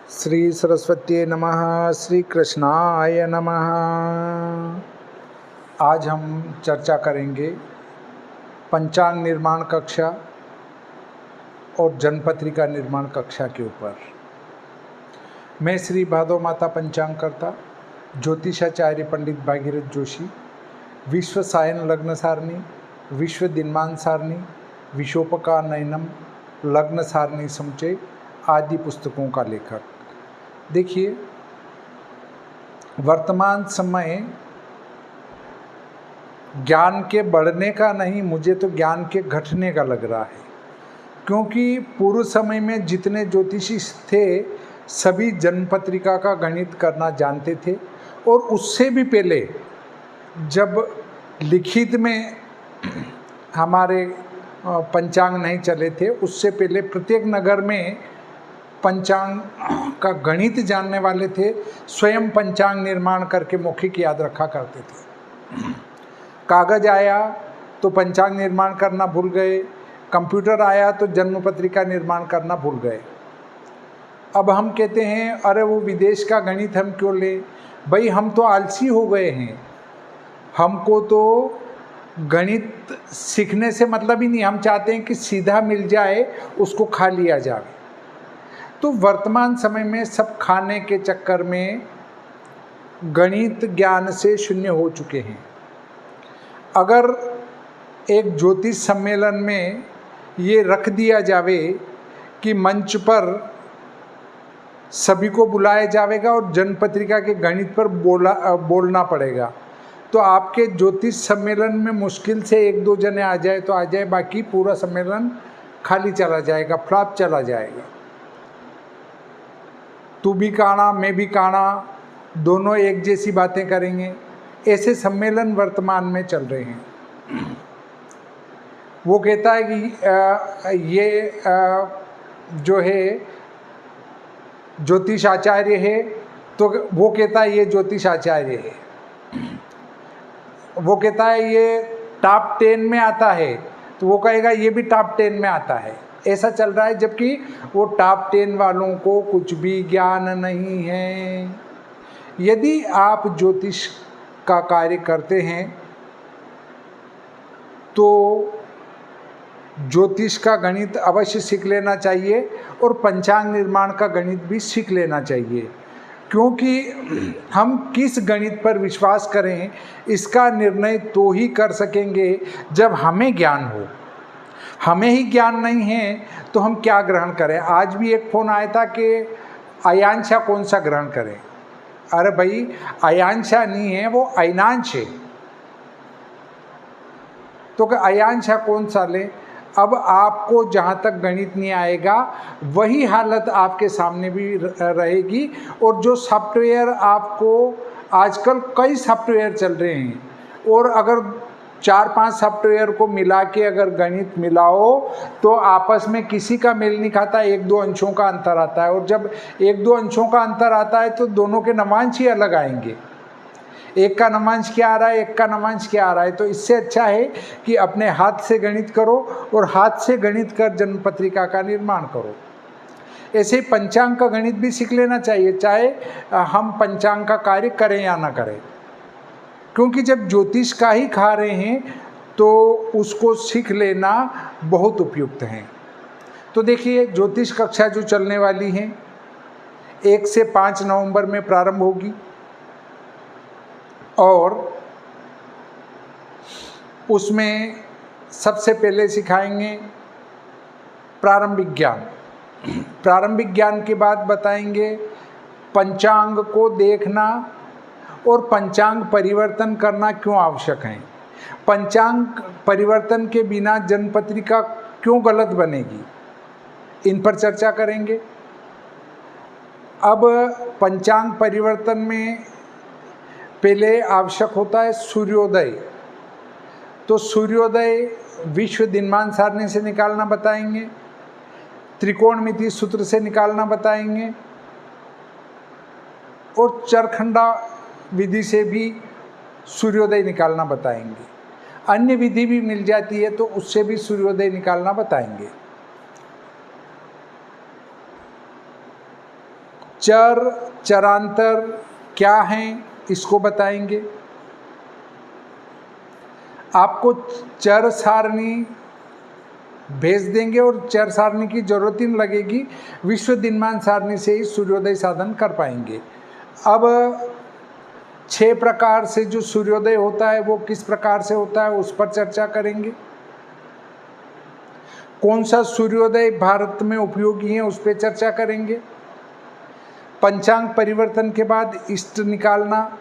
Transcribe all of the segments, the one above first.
श्री सरस्वती नमः। श्री कृष्णाय नमः। आज हम चर्चा करेंगे पंचांग निर्माण कक्षा और जनपत्रिका निर्माण कक्षा के ऊपर। मैं श्री भादव माता पंचांगकर्ता ज्योतिषाचार्य पंडित भागीरथ जोशी विश्व सायन लग्न सारणी, विश्व दिनमान सारणी, विशोपका नयनम, लग्न सारणी समुच्चय आदि पुस्तकों का लेखक। देखिए, वर्तमान समय ज्ञान के बढ़ने का नहीं, मुझे तो ज्ञान के घटने का लग रहा है। क्योंकि पूर्व समय में जितने ज्योतिषी थे सभी जनपत्रिका का गणित करना जानते थे, और उससे भी पहले जब लिखित में हमारे पंचांग नहीं चले थे, उससे पहले प्रत्येक नगर में पंचांग का गणित जानने वाले थे, स्वयं पंचांग निर्माण करके मौखिक याद रखा करते थे। कागज आया तो पंचांग निर्माण करना भूल गए, कंप्यूटर आया तो जन्म पत्रिका निर्माण करना भूल गए। अब हम कहते हैं अरे वो विदेश का गणित हम क्यों ले। भाई, हम तो आलसी हो गए हैं, हमको तो गणित सीखने से मतलब ही नहीं। हम चाहते हैं कि सीधा मिल जाए, उसको खा लिया जाए। तो वर्तमान समय में सब खाने के चक्कर में गणित ज्ञान से शून्य हो चुके हैं। अगर एक ज्योतिष सम्मेलन में ये रख दिया जावे कि मंच पर सभी को बुलाया जाएगा और जनपत्रिका के गणित पर बोलना पड़ेगा, तो आपके ज्योतिष सम्मेलन में मुश्किल से एक दो जने आ जाए तो आ जाए, बाकी पूरा सम्मेलन खाली चला जाएगा, फ्लॉप चला जाएगा। तू भी काना मैं भी काना, दोनों एक जैसी बातें करेंगे। ऐसे सम्मेलन वर्तमान में चल रहे हैं। वो कहता है कि ये जो है ज्योतिष आचार्य है, तो वो कहता है ये ज्योतिष आचार्य है। वो कहता है ये टॉप 10 में आता है, तो वो कहेगा ये भी टॉप 10 में आता है। ऐसा चल रहा है, जबकि वो टॉप 10 वालों को कुछ भी ज्ञान नहीं है। यदि आप ज्योतिष का कार्य करते हैं तो ज्योतिष का गणित अवश्य सीख लेना चाहिए और पंचांग निर्माण का गणित भी सीख लेना चाहिए। क्योंकि हम किस गणित पर विश्वास करें इसका निर्णय तो ही कर सकेंगे जब हमें ज्ञान हो। हमें ही ज्ञान नहीं है तो हम क्या ग्रहण करें। आज भी एक फ़ोन आया था कि अयांशा कौन सा ग्रहण करें। अरे भाई, अयांशा नहीं है, वो अयनांश है, तो कि अयांशा कौन सा ले। अब आपको जहाँ तक गणित नहीं आएगा वही हालत आपके सामने भी रहेगी। और जो सॉफ्टवेयर आपको आजकल कई सॉफ्टवेयर चल रहे हैं, और अगर 4-5 सॉफ्टवेयर को मिला के अगर गणित मिलाओ तो आपस में किसी का मेल नहीं खाता, 1-2 अंशों का अंतर आता है। और जब 1-2 अंशों का अंतर आता है तो दोनों के नवांश ही अलग आएंगे। एक का नवांश क्या आ रहा है, एक का नवांश क्या आ रहा है। तो इससे अच्छा है कि अपने हाथ से गणित करो और हाथ से गणित कर जन्मपत्रिका का निर्माण करो। ऐसे ही पंचांग का गणित भी सीख लेना चाहिए, चाहे हम पंचांग का कार्य करें या ना करें। क्योंकि जब ज्योतिष का ही खा रहे हैं तो उसको सीख लेना बहुत उपयुक्त है। तो देखिए, ज्योतिष कक्षा जो चलने वाली है 1 से 5 नवंबर में प्रारंभ होगी, और उसमें सबसे पहले सिखाएंगे प्रारंभिक ज्ञान। प्रारंभिक ज्ञान के बाद बताएंगे पंचांग को देखना और पंचांग परिवर्तन करना क्यों आवश्यक है। पंचांग परिवर्तन के बिना जनपत्रिका क्यों गलत बनेगी, इन पर चर्चा करेंगे। अब पंचांग परिवर्तन में पहले आवश्यक होता है सूर्योदय। तो सूर्योदय विश्व दिनमान सारणी से निकालना बताएंगे, त्रिकोणमिति सूत्र से निकालना बताएंगे, और चरखंडा विधि से भी सूर्योदय निकालना बताएंगे। अन्य विधि भी मिल जाती है तो उससे भी सूर्योदय निकालना बताएंगे। चर चरांतर क्या हैं इसको बताएंगे। आपको चर सारणी भेज देंगे और चर सारणी की जरूरत ही नहीं लगेगी, विश्व दिनमान सारणी से ही सूर्योदय साधन कर पाएंगे। अब 6 प्रकार से जो सूर्योदय होता है वो किस प्रकार से होता है उस पर चर्चा करेंगे। कौन सा सूर्योदय भारत में उपयोगी है उस पर चर्चा करेंगे। पंचांग परिवर्तन के बाद इष्ट निकालना,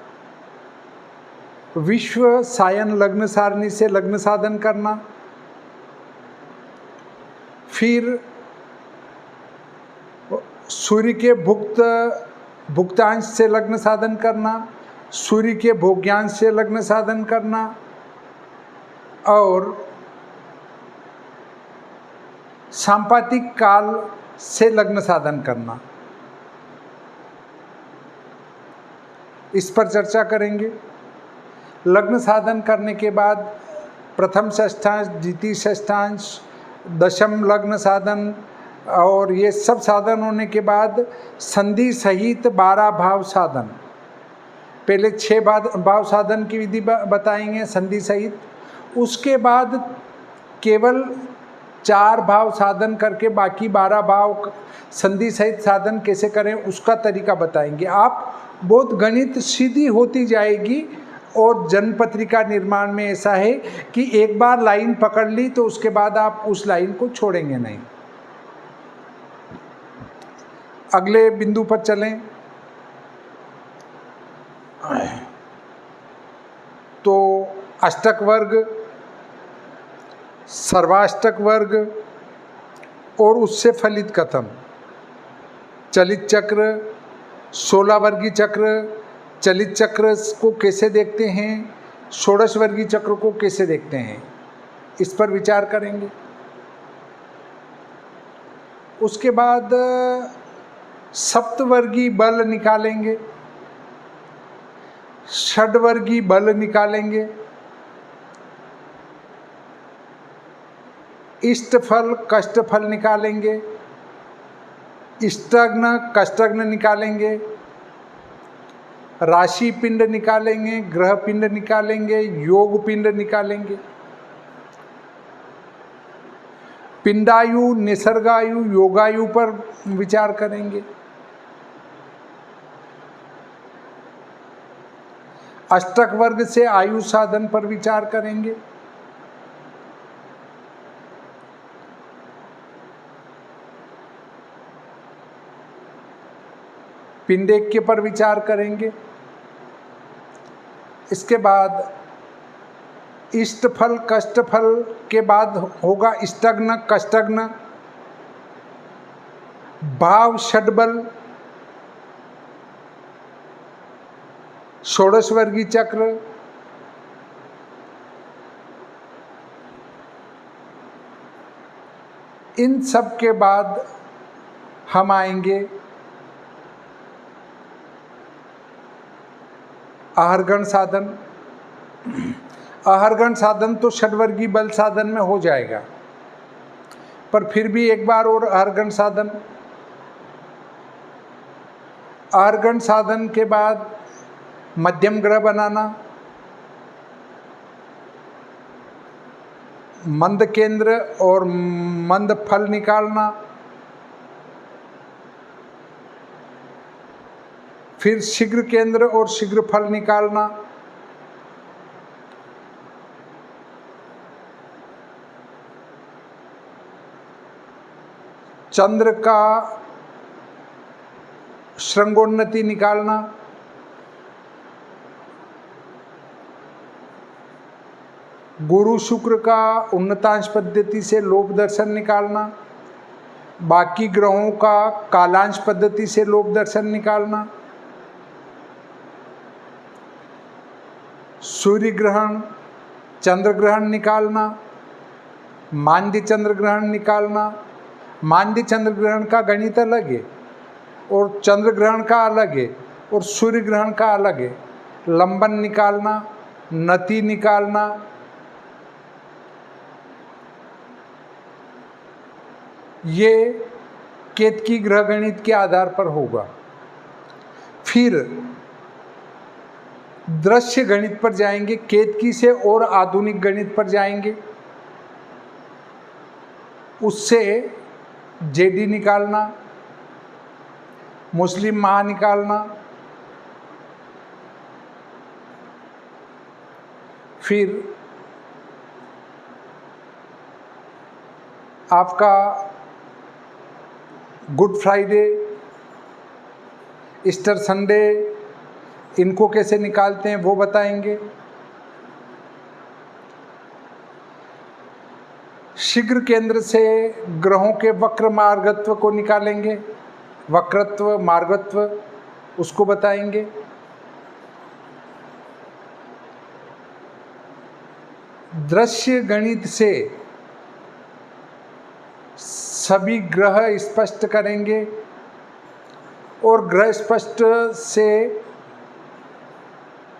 विश्व सायन लग्न सारणी से लग्न साधन करना, फिर सूर्य के भुक्तांश से लग्न साधन करना, सूर्य के भोग्यांश से लग्न साधन करना और सांपातिक काल से लग्न साधन करना, इस पर चर्चा करेंगे। लग्न साधन करने के बाद प्रथम षष्ठांश, द्वितीय षष्ठांश, दशम लग्न साधन और ये सब साधन होने के बाद संधि सहित 12 भाव साधन। पहले 6 भाव साधन की विधि बताएंगे संधि सहित, उसके बाद केवल 4 भाव साधन करके बाकी 12 भाव संधि सहित साधन कैसे करें उसका तरीका बताएंगे। आप बहुत गणित सीधी होती जाएगी। और जन्मपत्रिका निर्माण में ऐसा है कि एक बार लाइन पकड़ ली तो उसके बाद आप उस लाइन को छोड़ेंगे नहीं। अगले बिंदु पर चलें तो अष्टक वर्ग, सर्वाष्टक वर्ग और उससे फलित कथन, चलित चक्र, 16 वर्गीय चक्र, चलित चक्र को कैसे देखते हैं, षोडश वर्गीय चक्र को कैसे देखते हैं, इस पर विचार करेंगे। उसके बाद सप्तवर्गीय बल निकालेंगे, षड्वर्गीय बल निकालेंगे, इष्टफल कष्टफल निकालेंगे, इष्टग्न कष्टग्न निकालेंगे, राशि पिंड निकालेंगे, ग्रह पिंड निकालेंगे, योग पिंड निकालेंगे, पिंडायु, निसर्गायु, योगायु पर विचार करेंगे। अष्टक वर्ग से आयु साधन पर विचार करेंगे। पिंडेक्य पर विचार करेंगे। इसके बाद इष्टफल कष्टफल के बाद होगा इष्टग्न कष्टग्न, भाव षड्बल, षोडश वर्गीय चक्र, इन सब के बाद हम आएंगे आहरगण साधन। आहरगण साधन तो षड्वर्गीय बल साधन में हो जाएगा, पर फिर भी एक बार और आहरगण साधन। आहरगण साधन के बाद मध्यम ग्रह बनाना, मंद केंद्र और मंद फल निकालना, फिर शीघ्र केंद्र और शीघ्र फल निकालना, चंद्र का श्रृंगोन्नति निकालना, गुरु शुक्र का उन्नतांश पद्धति से लोभ दर्शन निकालना, बाकी ग्रहों का कालांश पद्धति से लोभ दर्शन निकालना, सूर्य ग्रहण चंद्र ग्रहण निकालना, मांद्य चंद्र ग्रहण निकालना। मांद्य चंद्र ग्रहण का गणित अलग है और चंद्र ग्रहण का अलग है और सूर्य ग्रहण का अलग है। लंबन निकालना, नति निकालना, ये केतकी ग्रह गणित के आधार पर होगा। फिर दृश्य गणित पर जाएंगे, केतकी से और आधुनिक गणित पर जाएंगे, उससे जेडी निकालना, मुस्लिम महा निकालना, फिर आपका गुड फ्राइडे, ईस्टर संडे, इनको कैसे निकालते हैं वो बताएंगे। शीघ्र केंद्र से ग्रहों के वक्र मार्गत्व को निकालेंगे, वक्रत्व मार्गत्व उसको बताएंगे। दृश्य गणित से सभी ग्रह स्पष्ट करेंगे और ग्रह स्पष्ट से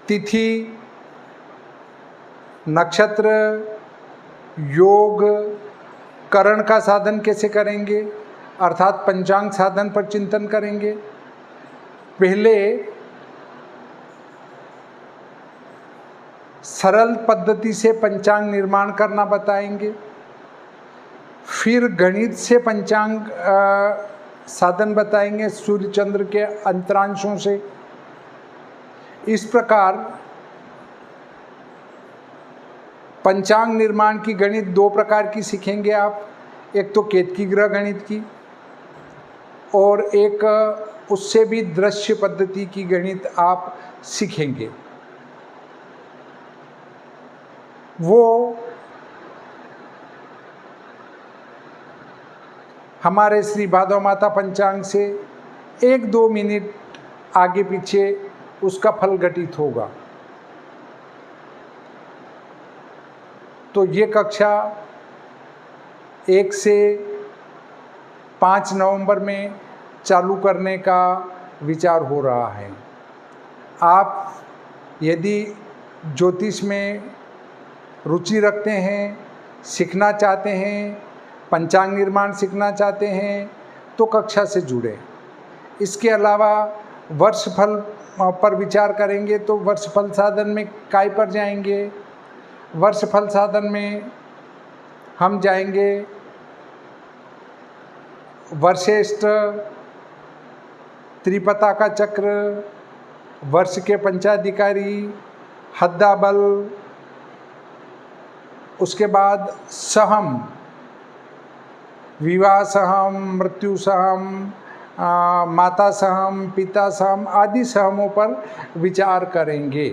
तिथि, नक्षत्र, योग, करण का साधन कैसे करेंगे, अर्थात पंचांग साधन पर चिंतन करेंगे। पहले सरल पद्धति से पंचांग निर्माण करना बताएंगे, फिर गणित से पंचांग साधन बताएंगे सूर्य चंद्र के अंतरांशों से। इस प्रकार पंचांग निर्माण की गणित दो प्रकार की सीखेंगे आप, एक तो केतकी ग्रह गणित की और एक उससे भी दृश्य पद्धति की गणित आप सीखेंगे। वो हमारे श्री भादव माता पंचांग से 1-2 मिनट आगे पीछे उसका फल घटित होगा। तो ये कक्षा 1 से 5 नवंबर में चालू करने का विचार हो रहा है। आप यदि ज्योतिष में रुचि रखते हैं, सीखना चाहते हैं, पंचांग निर्माण सीखना चाहते हैं तो कक्षा से जुड़े। इसके अलावा वर्षफल पर विचार करेंगे तो वर्षफल साधन में काय पर जाएंगे। वर्षफल साधन में हम जाएंगे वर्षेष्ट, त्रिपता का चक्र, वर्ष के पंचाधिकारी, हद्दाबल, उसके बाद सहम, विवाह सहम, मृत्यु सहम, माता सहम, पिता सहम आदि सहमों पर विचार करेंगे।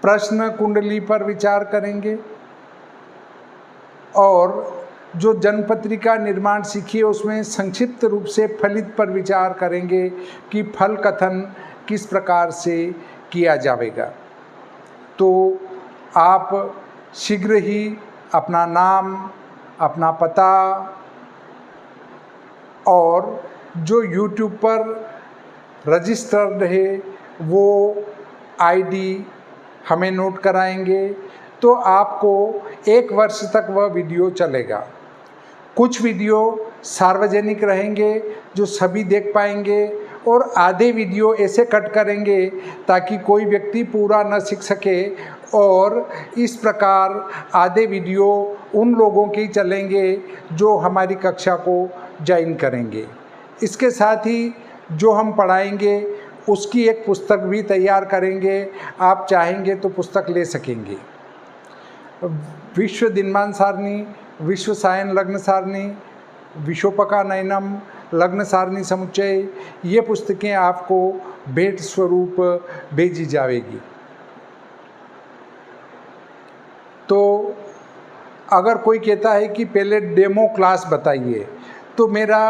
प्रश्न कुंडली पर विचार करेंगे और जो जन्मपत्रिका निर्माण सीखी है उसमें संक्षिप्त रूप से फलित पर विचार करेंगे कि फल कथन किस प्रकार से किया जाएगा। तो आप शीघ्र ही अपना नाम, अपना पता और जो YouTube पर रजिस्टर्ड है वो आईडी हमें नोट कराएंगे तो आपको 1 वर्ष तक वह वीडियो चलेगा। कुछ वीडियो सार्वजनिक रहेंगे जो सभी देख पाएंगे और आधे वीडियो ऐसे कट करेंगे ताकि कोई व्यक्ति पूरा न सीख सके और इस प्रकार आधे वीडियो उन लोगों के ही चलेंगे जो हमारी कक्षा को ज्वाइन करेंगे। इसके साथ ही जो हम पढ़ाएंगे उसकी एक पुस्तक भी तैयार करेंगे, आप चाहेंगे तो पुस्तक ले सकेंगे। विश्व दिनमान सारणी, विश्व सायन लग्न सारणी, विशोपका नयनम, लग्न सारणी समुच्चय, ये पुस्तकें आपको भेंट स्वरूप भेजी जाएगी। तो अगर कोई कहता है कि पहले डेमो क्लास बताइए तो मेरा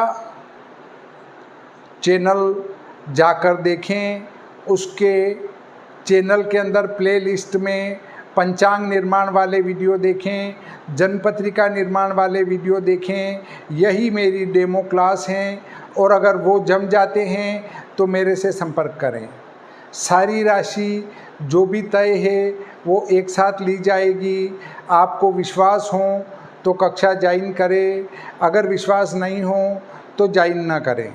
चैनल जाकर देखें, उसके चैनल के अंदर प्लेलिस्ट में पंचांग निर्माण वाले वीडियो देखें, जन्मपत्रिका निर्माण वाले वीडियो देखें, यही मेरी डेमो क्लास हैं और अगर वो जम जाते हैं तो मेरे से संपर्क करें। सारी राशि जो भी तय है वो एक साथ ली जाएगी। आपको विश्वास हो तो कक्षा ज्वाइन करें, अगर विश्वास नहीं हो तो ज्वाइन ना करें।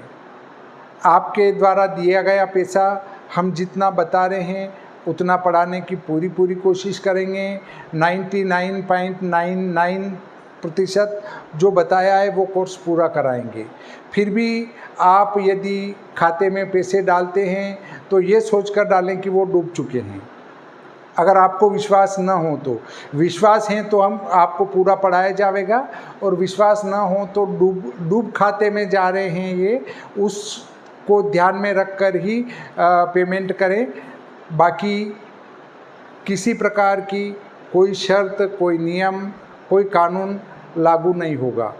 आपके द्वारा दिया गया पैसा हम जितना बता रहे हैं उतना पढ़ाने की पूरी कोशिश करेंगे। 99.99% जो बताया है वो कोर्स पूरा कराएंगे। फिर भी आप यदि खाते में पैसे डालते हैं तो ये सोचकर डालें कि वो डूब चुके हैं। अगर आपको विश्वास न हो तो, विश्वास है तो हम आपको पूरा पढ़ाया जाएगा, और विश्वास न हो तो डूब खाते में जा रहे हैं ये, उसको ध्यान में रखकर ही पेमेंट करें। बाकी किसी प्रकार की कोई शर्त, कोई नियम, कोई कानून लागू नहीं होगा।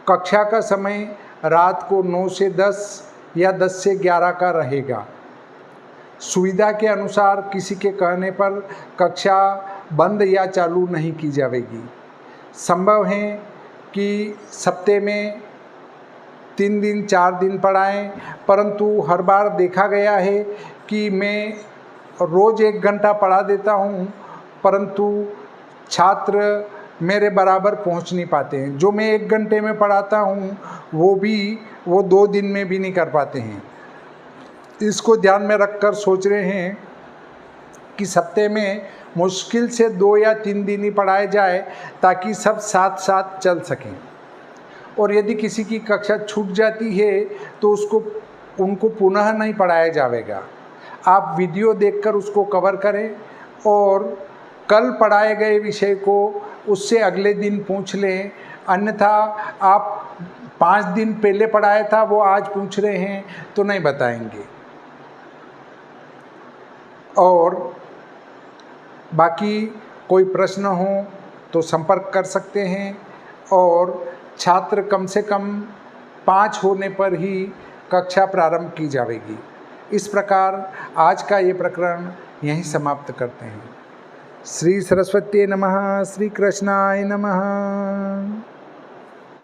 कक्षा का समय रात को 9 से 10 या 10 से 11 का रहेगा। सुविधा के अनुसार किसी के कहने पर कक्षा बंद या चालू नहीं की जाएगी। संभव है कि सप्ते में 3 दिन 4 दिन पढ़ाएं, परंतु हर बार देखा गया है कि मैं रोज़ 1 घंटा पढ़ा देता हूं, परंतु छात्र मेरे बराबर पहुंच नहीं पाते हैं। जो मैं 1 घंटे में पढ़ाता हूं वो 2 दिन में भी नहीं कर पाते हैं। इसको ध्यान में रखकर सोच रहे हैं कि सप्ते में मुश्किल से 2 या 3 दिन ही पढ़ाए जाए, ताकि सब साथ साथ चल सकें। और यदि किसी की कक्षा छूट जाती है तो उनको पुनः नहीं पढ़ाया जाएगा। आप वीडियो देखकर उसको कवर करें और कल पढ़ाए गए विषय को उससे अगले दिन पूछ लें। अन्यथा आप 5 दिन पहले पढ़ाया था वो आज पूछ रहे हैं तो नहीं बताएंगे। और बाकी कोई प्रश्न हो तो संपर्क कर सकते हैं, और छात्र कम से कम 5 होने पर ही कक्षा प्रारंभ की जाएगी। इस प्रकार आज का ये प्रकरण यहीं समाप्त करते हैं। श्री सरस्वती नमः। श्री कृष्णाय नमः।